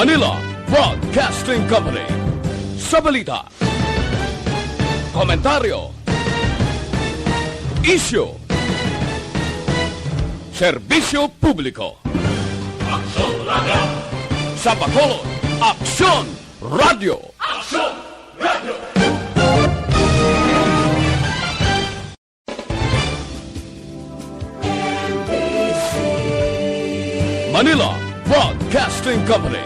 Manila Broadcasting Company. Sa balita, komentaryo, isyu, serbisyo publiko. Aksyon Radio! Sa Bacolod, Aksyon Radio! Aksyon Radio! Manila Broadcasting Company.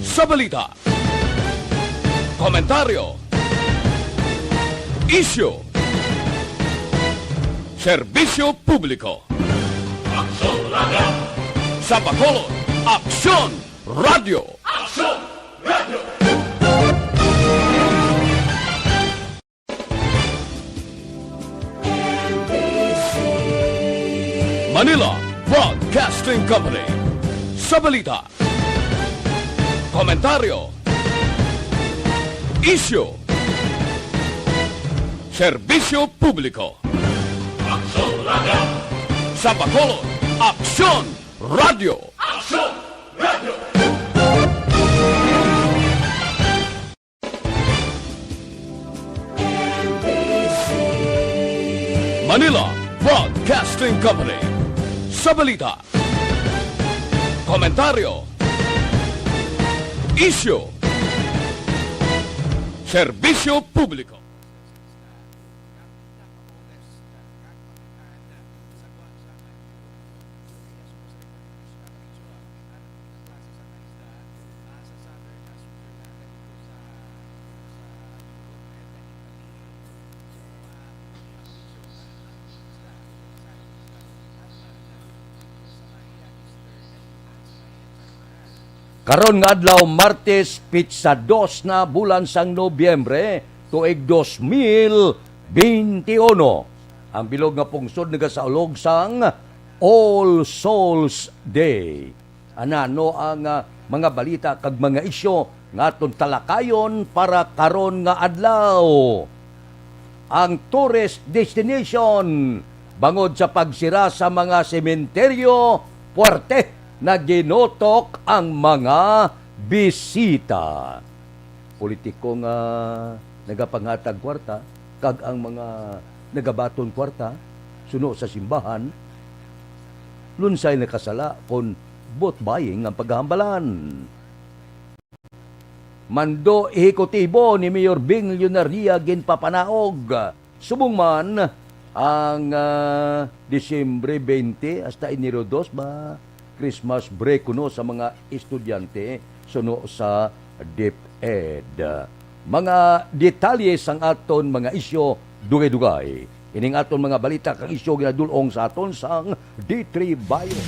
Sa balita, komentaryo, isyu, serbisyo publiko. Aksyon Radio! Sa Bacolod, Aksyon Radio! Aksyon Radio! Manila Broadcasting Company. Sa balita, komentaryo, isyu, serbisyo publiko. Aksyon Radio! Sa Bacolod, Aksyon Radio! Aksyon Radio! Manila Broadcasting Company. Sa balita, komentaryo, isyu, serbisyo publiko. Karon nga adlaw Martes pitsa 2 na bulan sang Nobyembre tuig 2021. Ang bilog nga pungsod nagasaulog sang All Souls Day. Ano ang mga balita kag mga isyu nga aton talakayon para karon nga adlaw. Ang tourist destination bangod sa pagsira sa mga sementeryo, puwerte na ginotok ang mga bisita. Politiko nga nagapanghatag kwarta, kag ang mga nagabaton kwarta, suno sa simbahan, lunsay nakasala kon vote buying ang paghambalan. Mando ehekutibo ni Mayor Bing Leonaria ginpapanaog. Subong man ang Disyembre 20 hasta Enero 2 ba Christmas break kuno sa mga estudyante suno sa DepEd. Mga detalye sang aton mga isyu dugay-dugay. Ining aton mga balita kang isyu ginadulong sa aton sang D3 Bio.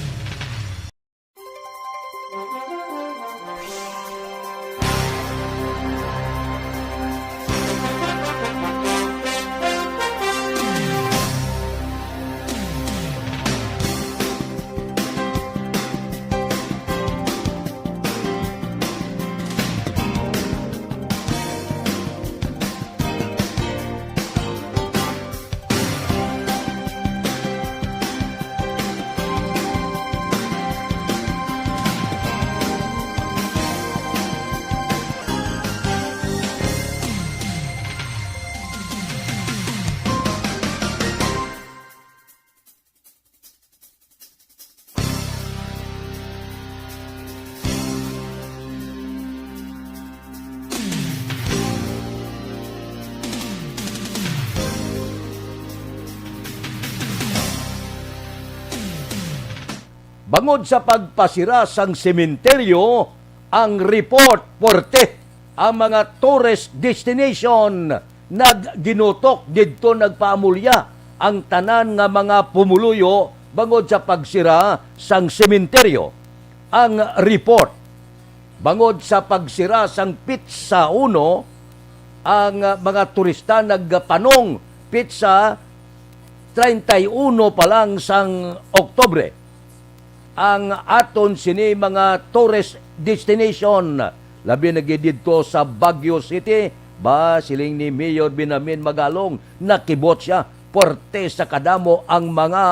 Bangod sa pagpasira sang sementeryo, ang report porte ang mga tourist destination nagginutok didto nagpaamulya ang tanan nga mga pumuluyo bangod sa pagsira sang sementeryo. Ang report bangod sa pagsira sang Pizza 1, ang mga turista nagpanong pizza 31 pa lang sang Oktubre. Ang aton sini mga tourist destination labi na didto sa Baguio City ba siling ni Mayor Binamin Magalong nakibot siya porte sa kadamo ang mga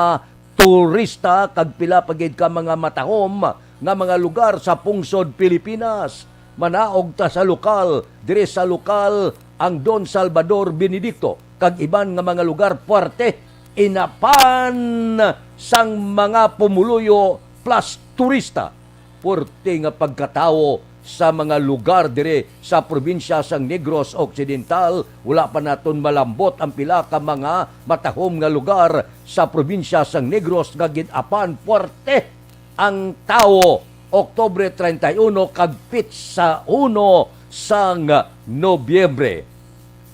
turista kag pila pagid ka mga matahom nga mga lugar sa pungsod Pilipinas. Manaog ta sa lokal, dire sa lokal ang Don Salvador Benedicto kag iban nga mga lugar puerte inapan sang mga pumuluyo plus turista. Puerte nga pagkatawo sa mga lugar dire sa probinsya sang Negros Occidental. Wala pa naton malambot ang pila ka mga matahom nga lugar sa probinsya sang Negros nga gid-apan puerte ang tawo. Oktubre 31 kag sa 1 sang Nobyembre.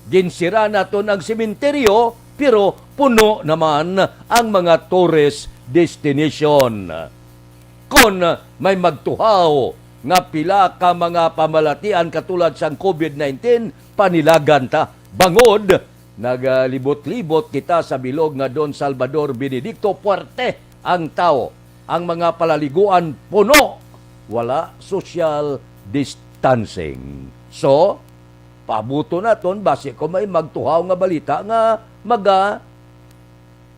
Ginsira naton ang sementeryo pero puno naman ang mga tourist destination. Kung may magtuhaw nga pila ka mga pamalatian katulad sang COVID-19, panilagan ta. Bangod, nagalibot-libot kita sa bilog nga Don Salvador Benedicto, puerte ang tao. Ang mga palaliguan puno. Wala social distancing. So, pabuto naton base ko may magtuhaw nga balita nga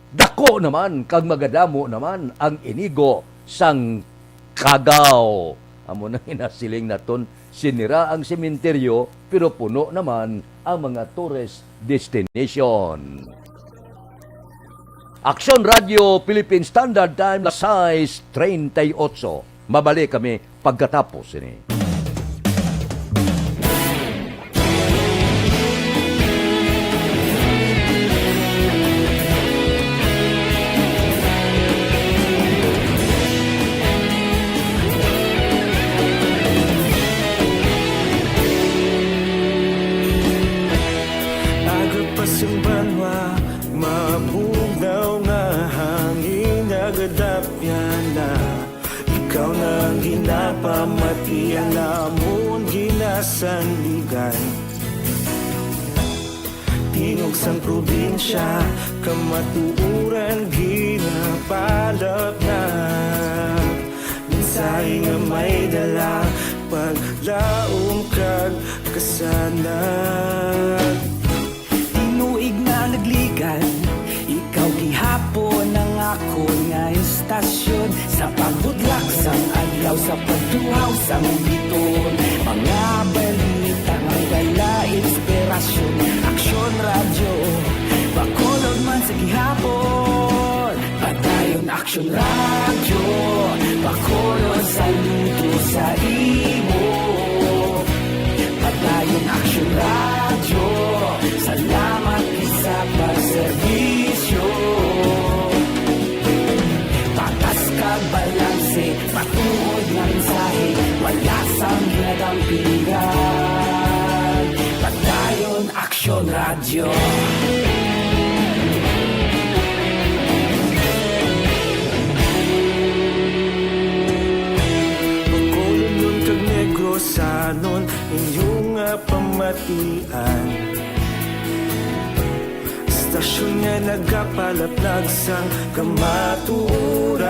dako naman kag magadamo naman ang inigo sang Cagao. Amo na hinasiling naton sinira ang sementeryo pero puno naman ang mga tourist destination. Aksyon Radio Philippine Standard Time na size 38. Mabalik kami pagkatapos ini. Ikaw na ginapamatian namon ginasandigan. Tingog sang probinsya kamatuuran ginapalap na. Minsay nga may dala paglaom kag kasanan. Tinuig na nagligan ikaw gihapon ang ako nga istasyon sa pagbudlak sang adlaw sa pagtuhaw sang biton. Mga balita may dala inspirasyon. Aksyon radyo bakolod man sa gihapon. Padayon aksyon radyo bakolod sa luto sa imo. Padayon aksyon radyo salamat sa pagserbisyo. Patas kag balanse, patuod na mensahe, wala sang ginagampiligan. Pagdayon Aksyon Radio. Pagkulong nun kag Negros anon inyong pamatian. Stasyon nga nagapalaplag sang kamatuuran.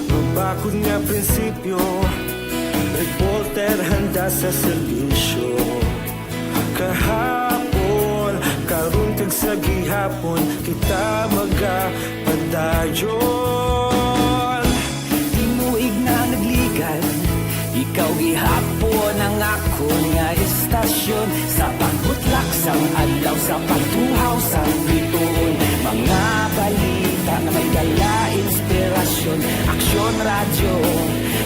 Mabakod nga prinsipyo, reporter handa sa serbisyo. Kahapon, karon kag sa gihapon, kita magapadayon. Tinuig na nagligan, ikaw gihapon ang ako nga istasyon sa pagbutlak sang adlaw sa pagtuhaw sang biton. Mga balita na may dala inspirasyon. Aksyon radyo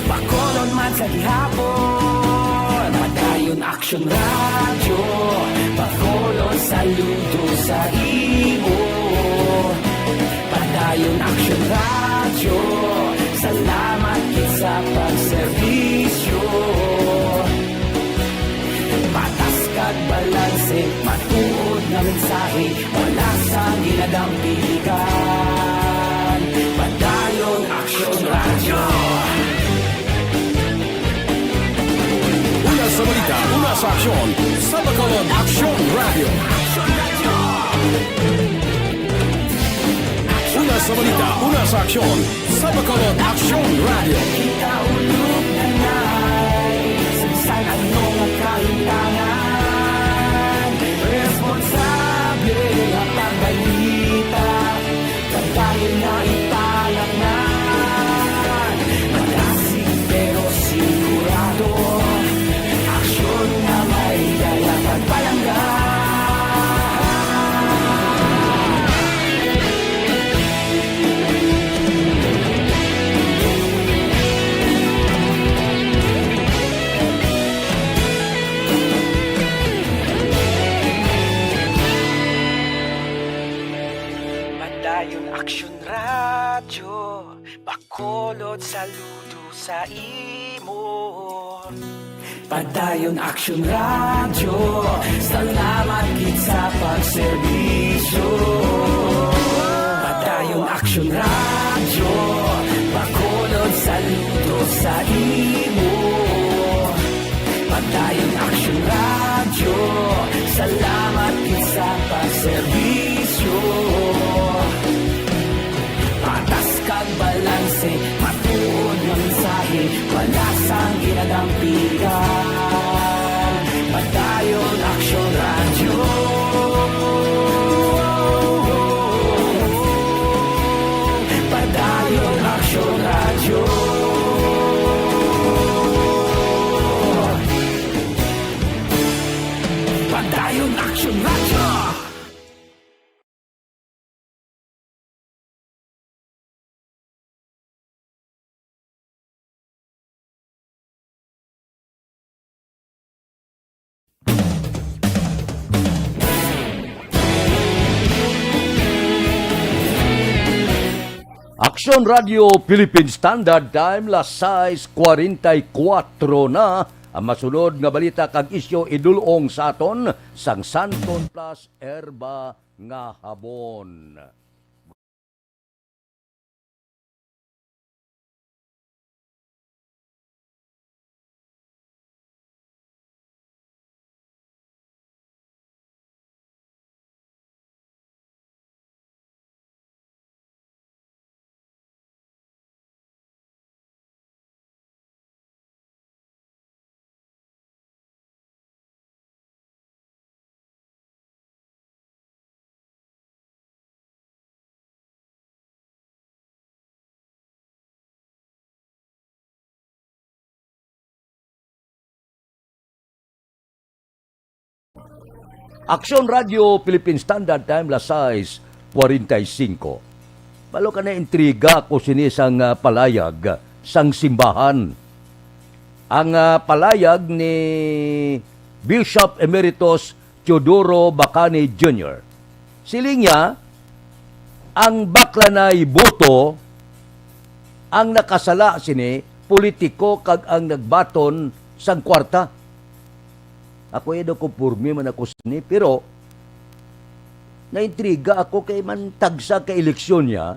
bakolon man sa gihapon. Padayon Aksyon radyo bakolon saludo sa imo. Padayon Aksyon radyo salamat sa pagserbisyo. Patas kag balanse, matuod na mensahe, wala sang ginadampiligan. Padayon Aksyon Radio. Una sa balita, una sa aksyon, sa Bacolod Aksyon Radio. Una sa balita, una sa aksyon, sa Bacolod Aksyon Radio. Kita ulog na na'y sansan ano nga kahintangan. Responsable ang pagbalita, kagayon na italak na. saludo sa imo. Padayon Action Radio, salamat gid sa pagserbisyo. Padayon Action Radio, bakolod saludo sa imo. Padayon Action Radio, salamat gid sa pagserbisyo. Patas kag balanse, matuod ng mensahe, wala sang ginadampigan. Padayon Action Radio. Padayon Action Radio. Padayon Action Radio. Action Radio Philippine Standard Time, las 6:44 na. Ang masunod nga balita kag isyo idulong sa aton sang Santon Plus Herba nga habon. Action Radio Philippine Standard Time, las 6:45. Balo ka na intriga ko sinisang palayag sang simbahan. Ang palayag ni Bishop Emeritus Teodoro Bacani Jr. Siling niya, ang baklanay boto ang nakasala sini politiko kag ang nagbaton sang kwarta. Ako edo ko purmi man ako sini, pero naintriga ako kay man tagsa ka eleksyon niya.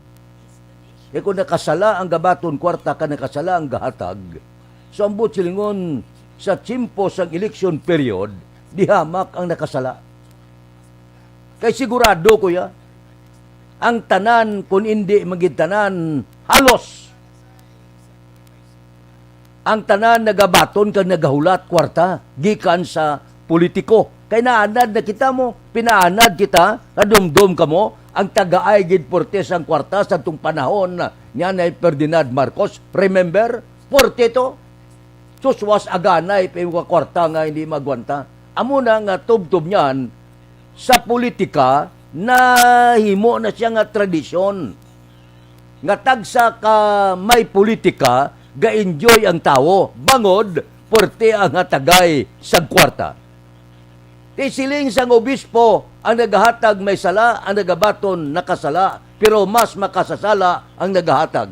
Kaya kung nakasala ang gabaton kwarta ka nakasala ang gahatag, so ang silingon sa tsimpo sang election period, dihamak ang nakasala. Kay sigurado ko ya, ang tanan kung hindi magitanan halos ang tanan nagabaton kag nagahulat kwarta gikan sa politiko. Kay naanad na kita mo, pinaanad kita, nadumdum ka mo, ang tagaay gid portes ang kwarta sa tung panahon niya na Ferdinand Marcos. Remember? Porte to. Suswas aganay pa yung kwarta nga hindi magwanta. Amo na nga tubtob niyan sa politika na himo na siya nga tradisyon. Nga tagsa ka may politika, ga-enjoy ang tao, bangod, porte ang hatagay sa kwarta. Tisiling sang obispo, ang nagahatag may sala, ang nagabaton nakasala, pero mas makasasala ang nagahatag.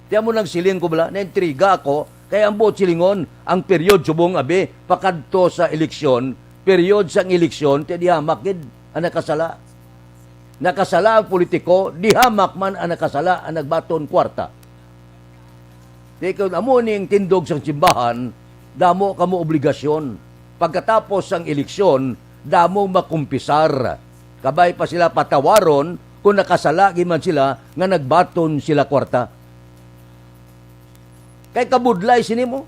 Tiyan mo nang siling ko bala, naintriga ako, kaya ang buot silingon, ang period subong abi, pakadto sa eleksyon, period sang eleksyon, ti dihamak gid ang nakasala. Nakasala ang politiko, dihamak man ang nakasala ang nagbaton kwarta. Di kung amo ning tindog sang simbahan, damo kamo obligasyon. Pagkatapos sang eleksyon, damo makumpisar. Kabay pa sila patawaron kung nakasala man sila nga nagbaton sila kwarta. Kay kabudlay sini mo.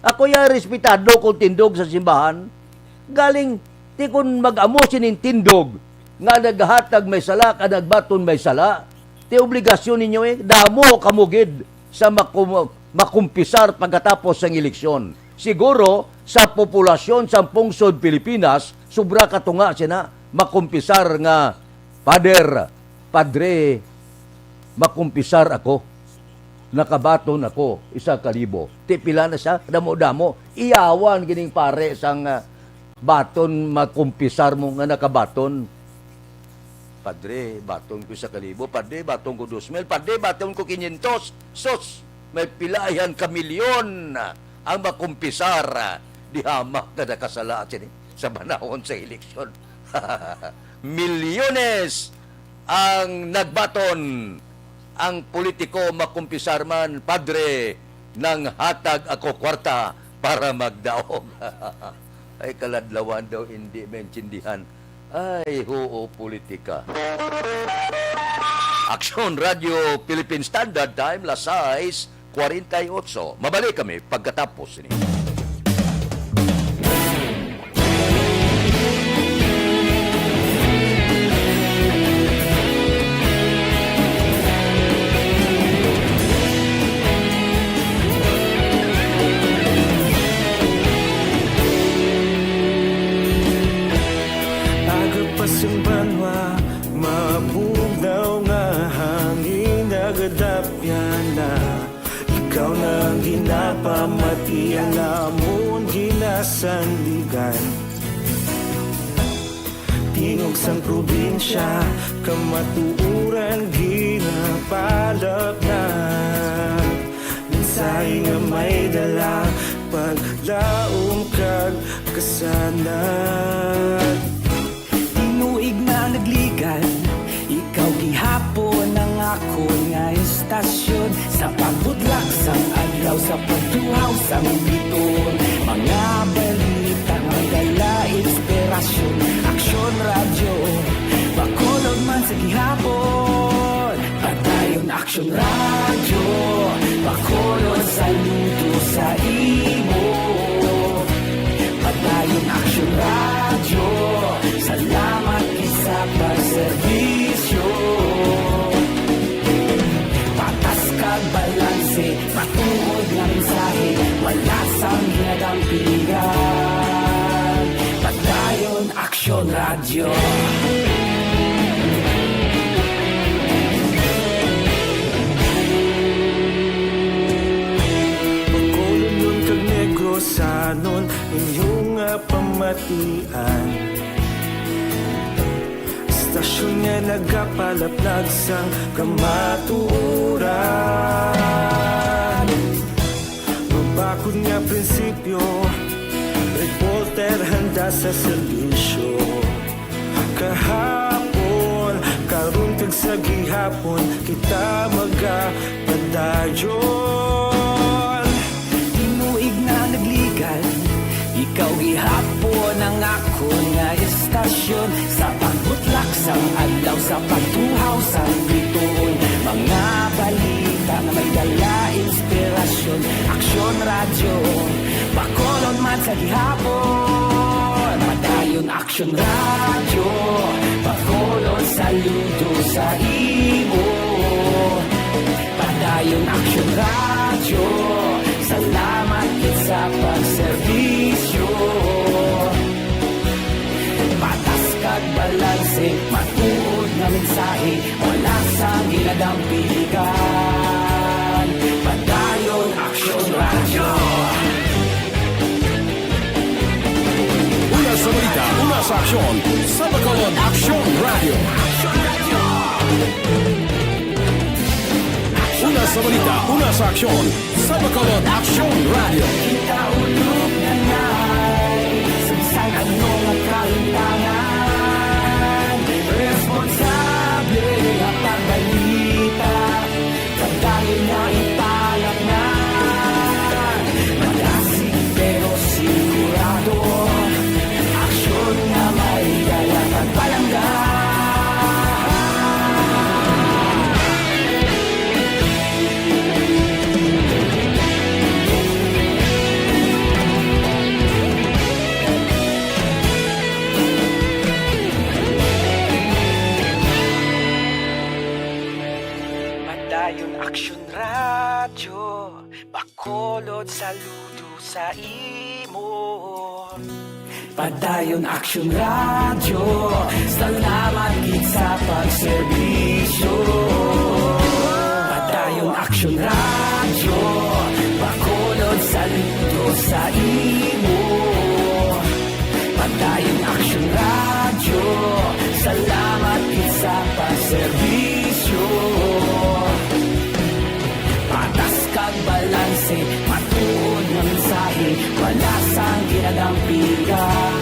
Ako ya respetado kung tindog sa simbahan. Galing, di kung mag-amo sining tindog nga naghatag may sala, ka nagbaton may sala, ti obligasyon ninyo damo kamugid sa makumpisar pagkatapos ng eleksyon. Siguro, sa populasyon sa pungsod Pilipinas, sobra katunga siya na makumpisar nga, padre, makumpisar ako. Nakabaton ako, 1,000. Tipila na siya, damo-damo. Iyawan gining pare sang baton makumpisar mo nga nakabaton. Padre, baton ko 1,000. Padre, baton ko 2,000. Padre, baton ko 500. Sus! may pilayan ka milyon ang makumpisar. Dihamak ka na kasala sa banahon sa eleksyon. Milyones ang nagbaton. Ang politiko makumpisar man, padre, ng hatag ako kwarta para magdaog. Ay kaladlawan daw hindi maintindihan. Ay, huo politika. Aksyon Radio Philippine Standard Time, las 6:48. Mabalik kami pagkatapos ini. Agapasang banwa, mabugnaw nga hangin nagadapyan na. Ikaw na ang ginapamati ang amon ginasandigan. Tingog sang probinsya, kamatuuran ginapalap na. Mensahe nga may dala, paglaong kag kasanan. Tinuig na nagligan, ikaw gihapon ang ako nga estasyon. Sa pagbudlak sang adlaw, sa pagtuhaw sang biton. Mga balita, magdala inspirasyon. Aksyon radyo, bakulog man sa gihapon. Padayon aksyon radyo, bakulog saludo sa imo. Padayon aksyon radyo, salamat isa pagserbisyo. Patas kag balanse, patuod nga mensahe, wala sang ginadampingan. Padayon aksyon radyo. Pagkulong nun kag negrosanon, inyong nga pamatian. Istasyon nga nagapalaplag sang kamatuuran. Mabakod nga prinsipyo, reporter handa sa serbisyo. Kahapon, karon kag sa gihapon, kita magapadayon. Tinuig na nagligan, ikaw gihapon ang ako nga estasyon. Sa pagbutlak sang adlaw, sa pagtuhaw sang biton. Mga balita na may dala inspirasyon. Aksyon radyo, bakolon man sa gihapon. Padayon aksyon radyo, bakolon saludo sa imo. Padayon aksyon radyo, salamat sa pagserbisyo. Patas kag balanse, matuod nga mensahe, wala sang ginadampiligan. Padayon aksyon radyo. Una sa balita, una sa aksyon. Sa Bacolod Aksyon Radio. Una sa balita, una sa aksyon. Sa Bacolod Aksyon Radio. Kita ulog na na'y Samsang anong nagkaintangan. Responsable ang pagbalita, pagdahil na ipalag na. Malasig pero sigurado, aksyon na may dala pagpalanggan. Padayon aksyon radyo, bakolod saludo sa imo. Padayon aksyon radyo, salamat gid sa pagserbisyo. Padayon aksyon radyo, bakolod saludo sa imo. Padayon aksyon radyo, salamat gid sa pagserbisyo. Patas kag balanse, matuod ng mensahe, wala sang ginadampigan.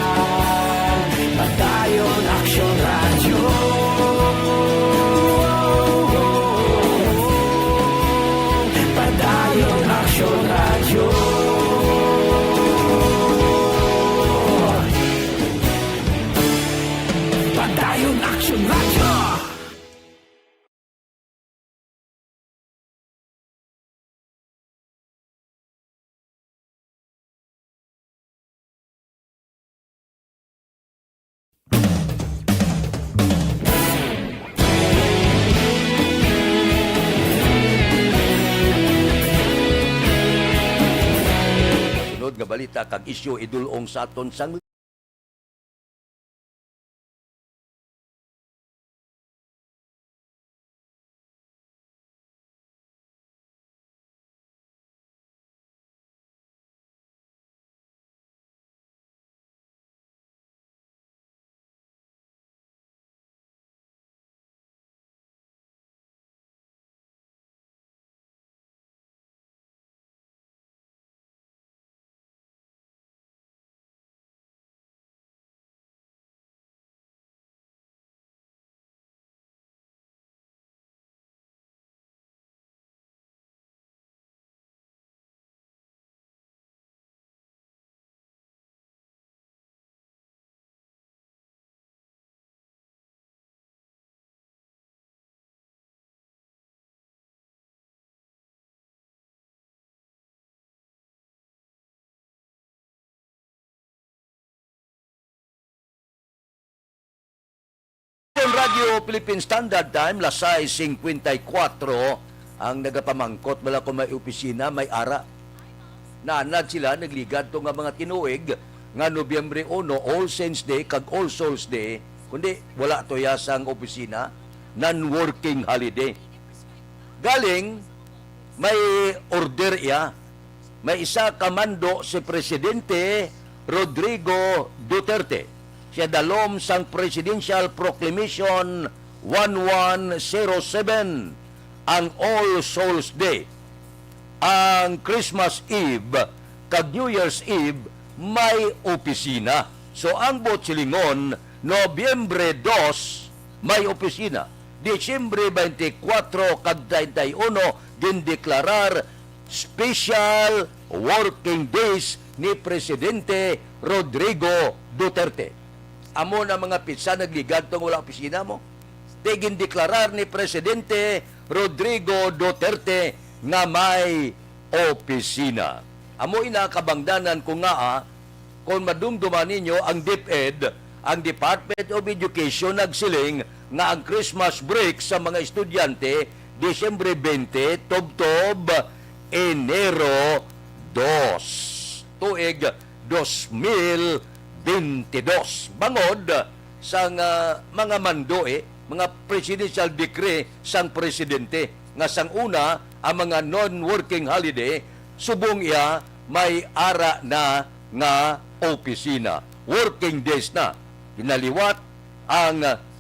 Padayon Aksyon Radyo. Padayon Aksyon Radyo. Padayon Aksyon Radyo. Sunod nga balita kag isyu idulong sa aton sang Radio Philippine Standard Time, lasay 54, ang nagapamangkot wala kung may opisina, may ara. Naanad sila, nagligad to nga mga tinuig, nga Nobyembre 1, All Saints Day, kag All Souls Day, kundi wala to yasang opisina, non-working holiday. Galing, may order iya, may isa kamando si Presidente Rodrigo Duterte. Siya dalom sang Presidential Proclamation 1107 ang All Souls Day. Ang Christmas Eve kag New Year's Eve may opisina. So ang Botsilingon, Nobyembre 2 may opisina. Disyembre 24 kag 31 gindeklarar special working days ni Presidente Rodrigo Duterte. Amo na mga pizza nagligad tong wala opisina mo. Tigin deklarar ni Presidente Rodrigo Duterte nga may opisina. Amo ina kabangdanan ko nga kung madumduman ninyo ang DepEd, ang Department of Education nagsiling nga ang Christmas break sa mga estudyante Disyembre 20 tubtob Enero 2 tuig 2022 bangod sang mga mando mga presidential decree sang presidente nga sang una ang mga non-working holiday subong iya may ara na nga opisina working days na pinaliwat ang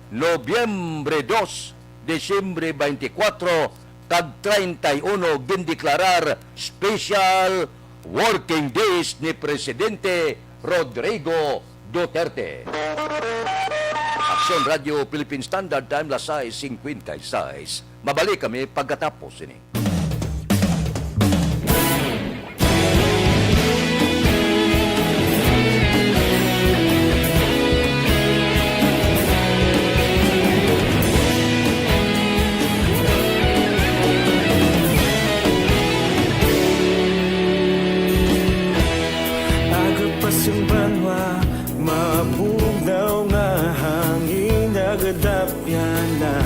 Nobyembre 2 Disyembre 24 kag 31 gindeklarar special working days ni Presidente Rodrigo Duterte. Aksyon Radio Philippine Standard Time, lasay 56. Mabalik kami pagkatapos ini. Yung banwa, mabugnaw nga hangin nagadapyan na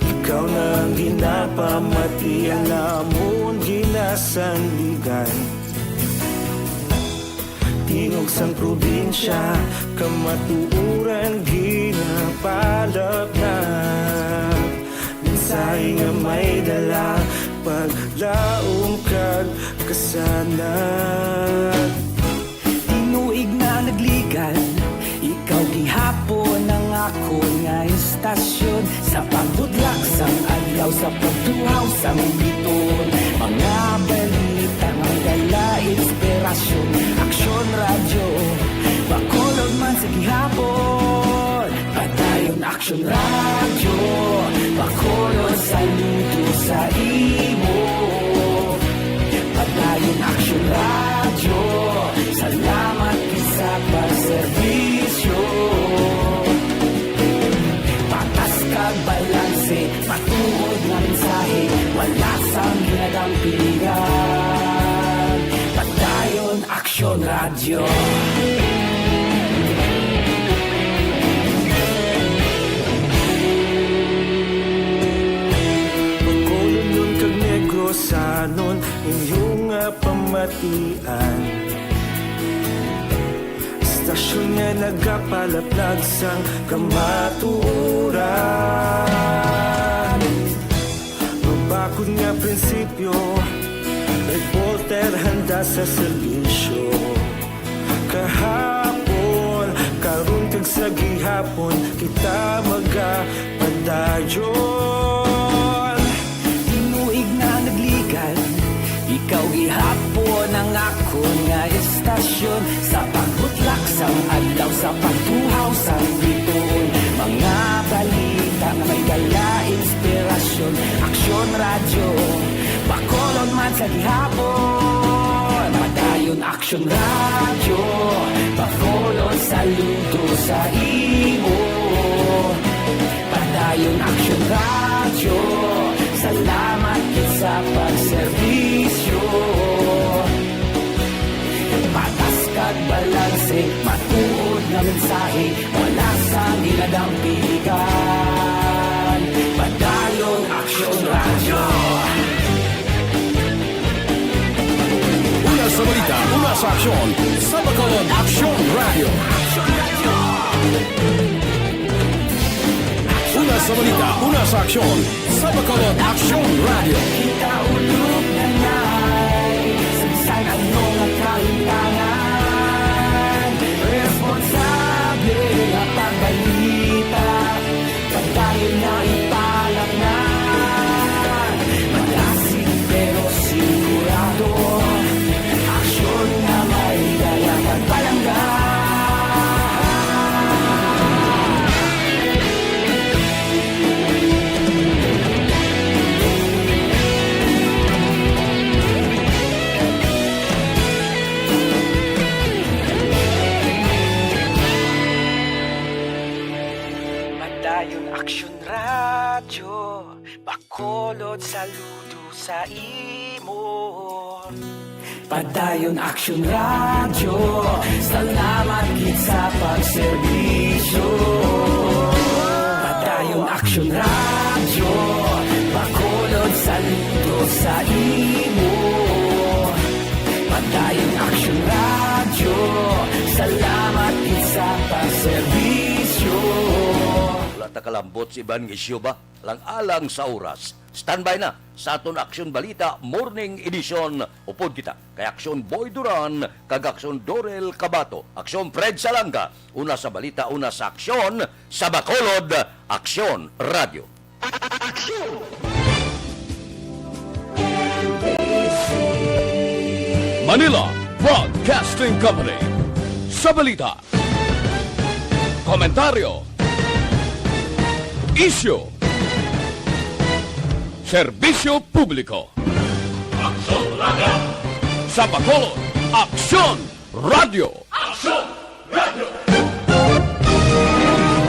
ikaw na ang ginapamati ang amon ginasandigan. Tingog sang probinsya, kamatuuran ginapalap na mensahe nga may dala paglaom kag kasanan. Nagligan, ikaw gihapon ang ako nga istasyon sa pagbudlak sang adlaw sa pagtuhaw sang biton mga balita Action Radio, Bacolod saludo sa imo. Padayon Action Radio, salamat sa pagserbisyo. Patas kag balanse, patuod nga mensahe, wala sang ginadampigan. Padayon Action Radio. Sanon inyong pamatian Istasyon nga nagapalaplag sang kamaturan Mabakod nga prinsipyo Reporter handa sa serbisyo Kahapon, karun kag sa gihapon Kita magapadayon Ikaw gihapon ang ako nga estasyon Sa pagbutlak sang adlaw, sa pagtuhaw sang bituon Mga balita na may dala inspirasyon Aksyon Radio, Bacolod man sa gihapon Padayon Aksyon Radio, Bacolod saludo sa imo Padayon Aksyon Radio, salamat sa pagserbisyo. Patas kag balanse, matuod na mensahe, wala sa ginadampigan. Padayon Action Radio. Una sa balita, una sa aksyon, sa Bacolod Action Radio. Una sa balita, una sa aksyon, sa Bacolod Action Radio. Kita ulog na na'y Sagsang ano nga kahintangan Responsable na pagbalita Pagdayon na ipalang na Malasig pero sigurado Aksyon na may dalang pagpalanggan Action Radio, Bacolod saludo sa imo. Padayon Action Radio, salamat gid sa pagserbisyo. Padayon Action Radio, Bacolod saludo sa imo. Padayon Action Radio, salamat gid sa pagserbisyo. Takalambot si Iban isyu ba? Lang-alang sa oras. Standby na sa aton Aksyon Balita Morning Edition. Upod kita kay Aksyon Boy Duran, kag Aksyon Dorel Cabato, Aksyon Fred Salanga. Una sa balita, una sa aksyon, sa Bacolod Aksyon Radio. Aksyon! Manila Broadcasting Company. Sa balita, komentaryo, isyu, serbisyo publiko. Aksyon Radio. Sa Bacolod, Aksyon Radio. Aksyon Radio.